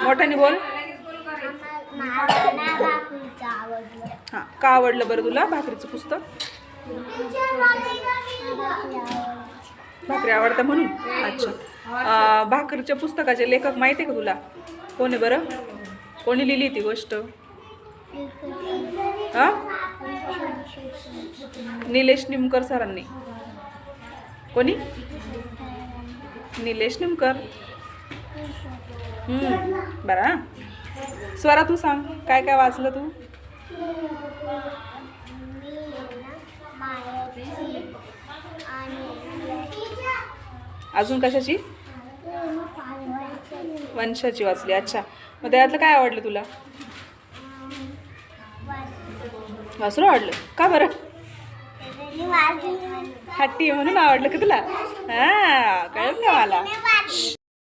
मोठ्याने बोल. हां, का आवडलं बरं तुला भाकरीचं पुस्तक? भाकरी आवडतं म्हणून. अच्छा. भाकरीच्या पुस्तकाचे लेखक माहिती आहे का तुला? कोण आहे बरं? कोणी लिहिली ती गोष्ट? हां, निलेश निमकर सरांनी. कोणी? निलेश निमकर. बरं. स्वरा तू सांग, काय काय वाचलं तू? अजून कशाची? वंशाची वाचली. अच्छा, मग त्यातलं काय आवडलं तुला? वासरू आवडलं का बरं? हट्टी आहे म्हणून आवडलं का तुला? हां, कळलं का मला.